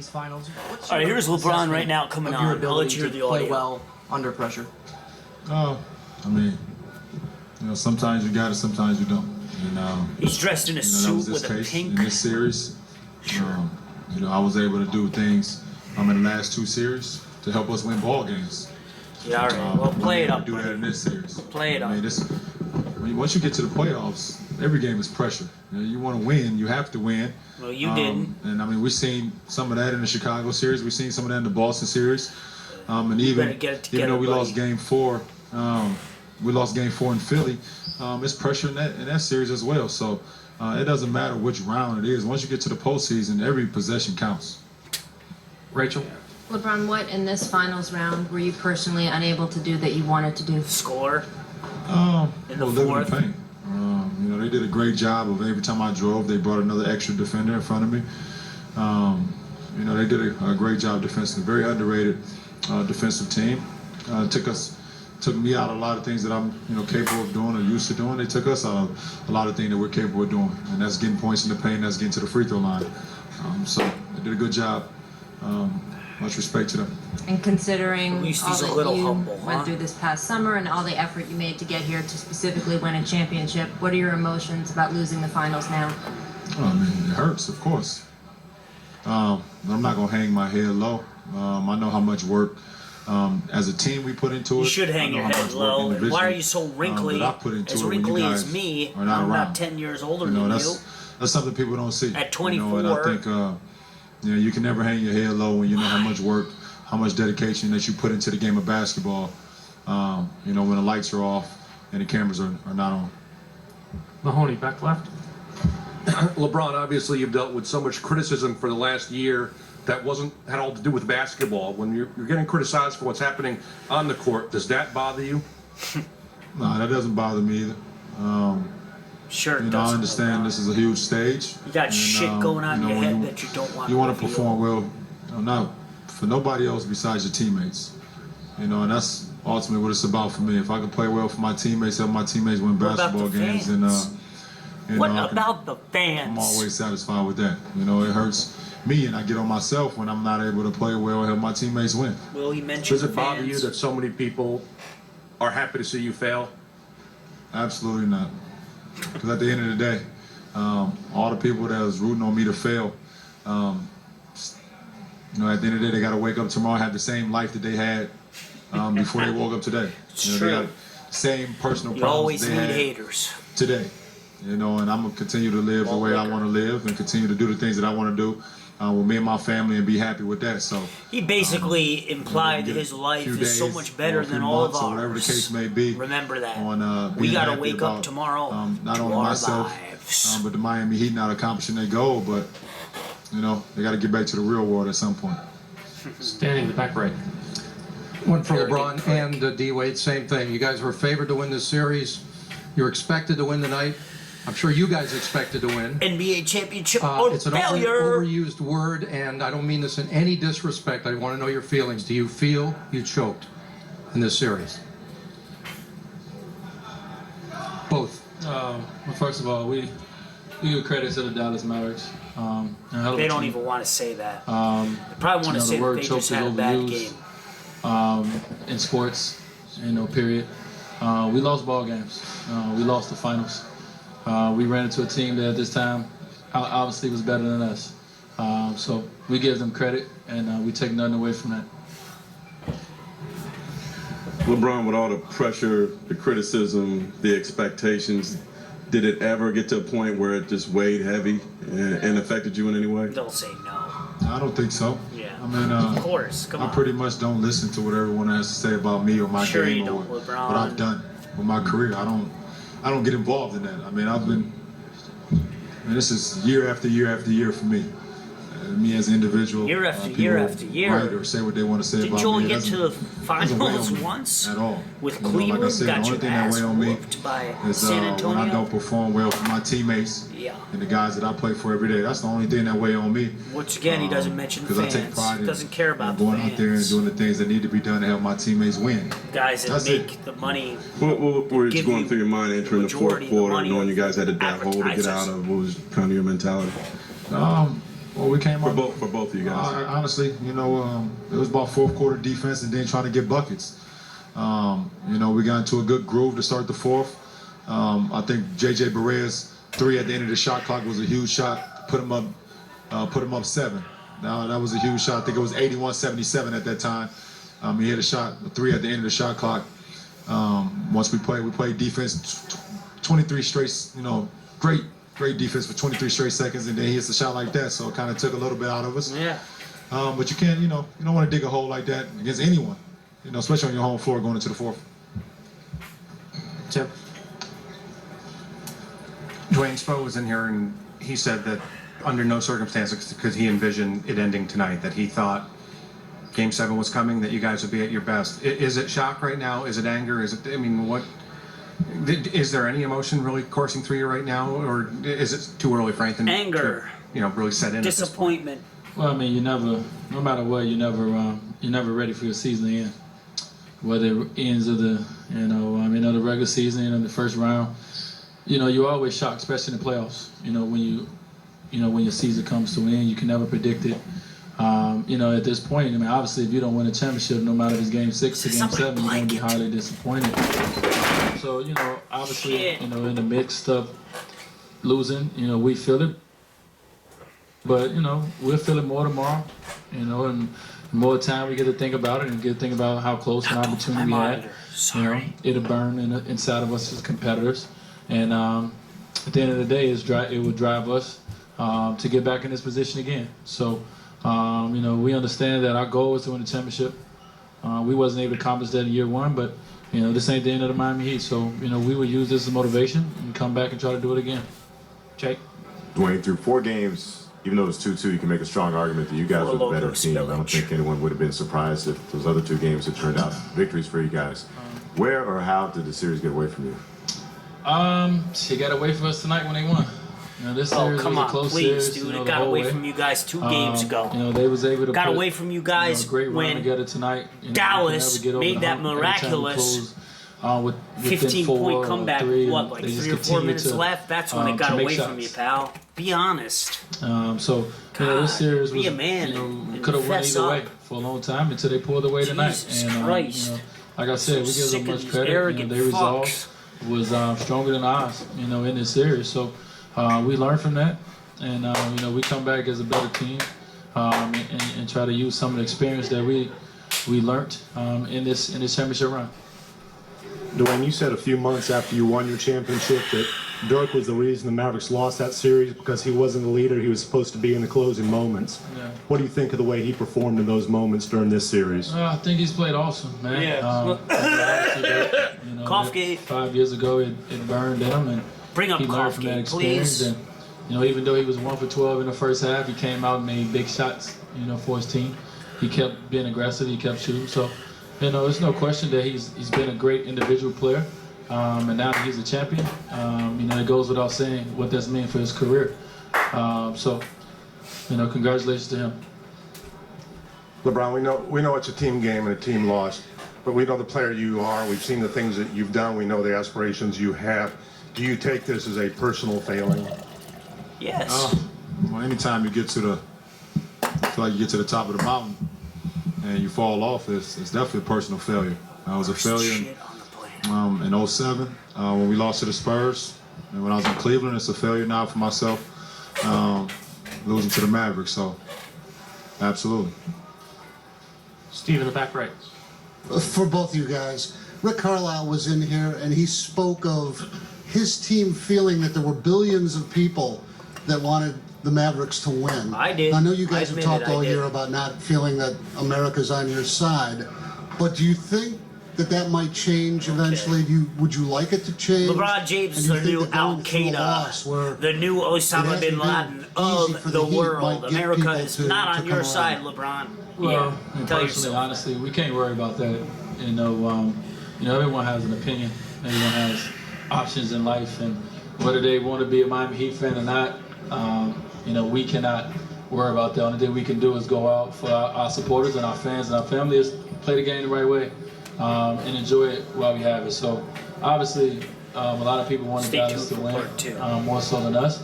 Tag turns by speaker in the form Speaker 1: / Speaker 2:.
Speaker 1: these finals.
Speaker 2: All right, here's LeBron right now coming on. I'll let you hear the audio.
Speaker 1: Play well under pressure.
Speaker 3: I mean, sometimes you got it, sometimes you don't. And,
Speaker 2: he's dressed in a suit with a pink.
Speaker 3: In this series, I was able to do things in the last 2 series to help us win ball games.
Speaker 2: Yeah, all right. Well, play it up.
Speaker 3: Do that in this series.
Speaker 2: Play it up.
Speaker 3: Once you get to the playoffs, every game is pressure. You want to win, you have to win.
Speaker 2: Well, you didn't.
Speaker 3: And we've seen some of that in the Chicago series. We've seen some of that in the Boston series. And even though we lost Game 4, we lost Game 4 in Philly. It's pressure in that series as well. So it doesn't matter which round it is. Once you get to the postseason, every possession counts.
Speaker 4: Rachel?
Speaker 5: LeBron, what in this finals round were you personally unable to do that you wanted to do?
Speaker 2: Score.
Speaker 3: In the fourth. Living in pain. They did a great job of every time I drove, they brought another extra defender in front of me. They did a great job defensively. Very underrated defensive team. Took me out of a lot of things that I'm capable of doing or used to doing. They took us out of a lot of things that we're capable of doing, and that's getting points in the paint. That's getting to the free throw line. So they did a good job. Much respect to them.
Speaker 5: And considering all that you
Speaker 2: humble,
Speaker 5: went through this past summer and all the effort you made to get here to specifically win a championship, what are your emotions about losing the finals now?
Speaker 3: It hurts, of course. I'm not gonna hang my head low. I know how much work as a team we put into it.
Speaker 2: You should hang your head low. Why are you so wrinkly? As wrinkly as me. I'm not 10 years older than you.
Speaker 3: That's something people don't see.
Speaker 2: At 24.
Speaker 3: And I think you can never hang your head low when you know how much work, how much dedication that you put into the game of basketball. When the lights are off and the cameras are not on.
Speaker 4: Mahoney, back left.
Speaker 6: LeBron, obviously you've dealt with so much criticism for the last year that had all to do with basketball. When you're getting criticized for what's happening on the court, does that bother you?
Speaker 3: No, that doesn't bother me either.
Speaker 2: Sure,
Speaker 3: I understand this is a huge stage.
Speaker 2: You got shit going on in your head that you don't want.
Speaker 3: You want to perform well, not for nobody else besides your teammates. And that's ultimately what it's about for me. If I can play well for my teammates, help my teammates win basketball games, and
Speaker 2: what about the fans?
Speaker 3: I'm always satisfied with that. It hurts me, and I get on myself when I'm not able to play well and help my teammates win.
Speaker 2: Well, he mentioned
Speaker 6: Does it bother you that so many people are happy to see you fail?
Speaker 3: Absolutely not. Because at the end of the day, all the people that was rooting on me to fail, at the end of the day, they got to wake up tomorrow and have the same life that they had before they woke up today.
Speaker 2: It's
Speaker 3: true. They got the same personal
Speaker 2: you
Speaker 3: problems
Speaker 2: always
Speaker 3: they
Speaker 2: need
Speaker 3: had
Speaker 2: haters.
Speaker 3: Today. And I'm going to continue to live the way I want to live and continue to do the things that I want to do with me and my family and be happy with that. So
Speaker 2: he basically implied his life is so much better than all of ours.
Speaker 3: Whatever the case may be.
Speaker 2: Remember that.
Speaker 3: We
Speaker 2: got to wake up tomorrow
Speaker 3: not
Speaker 2: to
Speaker 3: only
Speaker 2: our
Speaker 3: myself,
Speaker 2: lives.
Speaker 3: but the Miami Heat not accomplishing their goal, but they got to get back to the real world at some point.
Speaker 4: Standing in the back right.
Speaker 7: One for LeBron and D-Wade, same thing. You guys were favored to win this series. You're expected to win tonight. I'm sure you guys expected to win.
Speaker 2: NBA championship or
Speaker 7: it's an
Speaker 2: failure.
Speaker 7: overused word, and I don't mean this in any disrespect. I want to know your feelings. Do you feel you choked in this series? Both.
Speaker 8: Well, first of all, we give credit to the Dallas Mavericks.
Speaker 2: They don't even want to say that. They probably want to say that they just had a bad game.
Speaker 8: In sports, period. We lost ball games. We lost the finals. We ran into a team that at this time obviously was better than us. So we give them credit, and we take nothing away from that.
Speaker 9: LeBron, with all the pressure, the criticism, the expectations, did it ever get to a point where it just weighed heavy and affected you in any way?
Speaker 2: Don't say no.
Speaker 3: I don't think so.
Speaker 2: Yeah.
Speaker 3: Of
Speaker 2: course. Come on.
Speaker 3: I pretty much don't listen to what everyone has to say about me or my game
Speaker 2: you
Speaker 3: or
Speaker 2: don't,
Speaker 3: what I've done with my career. I don't get involved in that. This is year after year after year for me. Me as an individual.
Speaker 2: Year after year after year.
Speaker 3: Write or say what they want to say about me.
Speaker 2: Did you only get to the finals once?
Speaker 3: At all.
Speaker 2: With Cleveland,
Speaker 3: like I said,
Speaker 2: got
Speaker 3: the only
Speaker 2: your
Speaker 3: thing that
Speaker 2: ass
Speaker 3: weigh on me
Speaker 2: whooped by
Speaker 3: is
Speaker 2: San Antonio.
Speaker 3: when I don't perform well for my teammates and the guys that I play for every day. That's the only thing that weigh on me.
Speaker 2: Once again, he doesn't mention the fans.
Speaker 3: I take pride in
Speaker 2: doesn't care about the
Speaker 3: going
Speaker 2: fans.
Speaker 3: out there and doing the things that need to be done to help my teammates win.
Speaker 2: Guys that make the money.
Speaker 9: What were you going through your mind entering the fourth quarter, knowing you guys had to hole to get out of? What was kind of your mentality?
Speaker 3: Well, we came
Speaker 9: for
Speaker 3: on
Speaker 9: both of you guys.
Speaker 3: honestly, you know, it was about fourth quarter defense and then trying to get buckets. You know, we got into a good groove to start the fourth. I think JJ Barea's 3 at the end of the shot clock was a huge shot. Put him up 7. Now that was a huge shot. I think it was 81-77 at that time. He hit a shot, a 3 at the end of the shot clock. Once we played defense, 23 straight. You know, great defense for 23 straight seconds, and then he hits a shot like that. So it kind of took a little bit out of us.
Speaker 2: Yeah.
Speaker 3: But you can't, you know, you don't want to dig a hole like that against anyone. You know, especially on your home floor going into the fourth.
Speaker 1: Tim. Dwayne Spo was in here and he said that under no circumstances could he envision it ending tonight, that he thought Game 7 was coming, that you guys would be at your best. Is it shock right now? Is it anger? Is it, I mean, what, is there any emotion really coursing through you right now, or is it too early for anything
Speaker 2: Anger.
Speaker 1: to, you know, really set in?
Speaker 2: Disappointment.
Speaker 8: Well, I mean, you never, no matter what, you're never ready for your season to end. Whether it ends of the, the regular season and the first round, you know, you're always shocked, especially in the playoffs. You know, when your season comes to an end, you can never predict it. You know, at this point, I mean, obviously, if you don't win a championship, no matter if it's Game 6 or Game 7, you're going to be highly disappointed. So, you know, obviously, you know, in the midst of losing, you know, we feel it. But, you know, we'll feel it more tomorrow, you know, and the more time we get to think about it and get to think about how close an opportunity we had, you know, it'll burn inside of us as competitors. And at the end of the day, it will drive us to get back in this position again. So, you know, we understand that our goal is to win the championship. We wasn't able to accomplish that in year 1, but, you know, this ain't the end of the Miami Heat. So, you know, we will use this as motivation and come back and try to do it again. Jake?
Speaker 10: Dwayne, through 4 games, even though it was 2-2, you can make a strong argument that you guys were the better team. I don't think anyone would have been surprised if those other 2 games had turned out victories for you guys. Where or how did the series get away from you?
Speaker 8: She got away from us tonight when they won. You know, this series was a close series,
Speaker 2: dude.
Speaker 8: you know,
Speaker 2: It got away from you guys 2 games ago.
Speaker 8: You know, they was able to
Speaker 2: got
Speaker 8: put,
Speaker 2: away from you guys,
Speaker 8: you know, a great
Speaker 2: when
Speaker 8: run together tonight. You know,
Speaker 2: Dallas made that miraculous 15-point comeback with what, like 3 or 4 minutes left? That's when it got away from you, pal. Be honest.
Speaker 8: So, you know, this series was,
Speaker 2: be a man,
Speaker 8: you know, could have went either way for a long time until they pulled away tonight.
Speaker 2: Jesus
Speaker 8: and,
Speaker 2: Christ.
Speaker 8: You know, like I said, we give them much credit. You know, their resolve was stronger than ours, you know, in this series. So we learned from that, and you know, we come back as a better team and try to use some of the experience that we learned in this championship run.
Speaker 11: Dwayne, you said a few months after you won your championship that Dirk was the reason the Mavericks lost that series because he wasn't the leader. He was supposed to be in the closing moments. Yeah. What do you think of the way he performed in those moments during this series?
Speaker 8: I think he's played awesome, man.
Speaker 2: Yeah.
Speaker 8: You know,
Speaker 2: Cough gate.
Speaker 8: 5 years ago, it burned in him, and
Speaker 2: bring up
Speaker 8: he learned from that experience. And, you know, even though he was 1 for 12 in the first half, he came out and made big shots, you know, for his team. He kept being aggressive. He kept shooting. So, you know, there's no question that he's been a great individual player. And now that he's a champion, you know, it goes without saying what that's meant for his career. So, you know, congratulations to him.
Speaker 6: LeBron, we know it's a team game and a team loss, but we know the player you are. We've seen the things that you've done. We know the aspirations you have. Do you take this as a personal failing?
Speaker 2: Yes.
Speaker 3: Well, anytime you get to the top of the mountain and you fall off, it's definitely a personal failure. I was a failure in 07 when we lost to the Spurs, and when I was in Cleveland, it's a failure now for myself losing to the Mavericks. So, absolutely.
Speaker 4: Steve in the back right.
Speaker 12: For both of you guys, Rick Carlisle was in here and he spoke of his team feeling that there were billions of people that wanted the Mavericks to win.
Speaker 2: I did.
Speaker 12: I know you guys have talked all year about not feeling that America's on your side, but do you think that might change eventually? Would you like it to change?
Speaker 2: LeBron James is the new Al Qaeda, the new Osama bin Laden of the world. America is not on your side, LeBron.
Speaker 8: Well, personally, honestly, we can't worry about that. You know, everyone has an opinion. Everyone has options in life, and whether they want to be a Miami Heat fan or not, you know, we cannot worry about that. The only thing we can do is go out for our supporters and our fans and our family is play the game the right way and enjoy it while we have it. So, obviously, a lot of people wanted Dallas to win more so than us.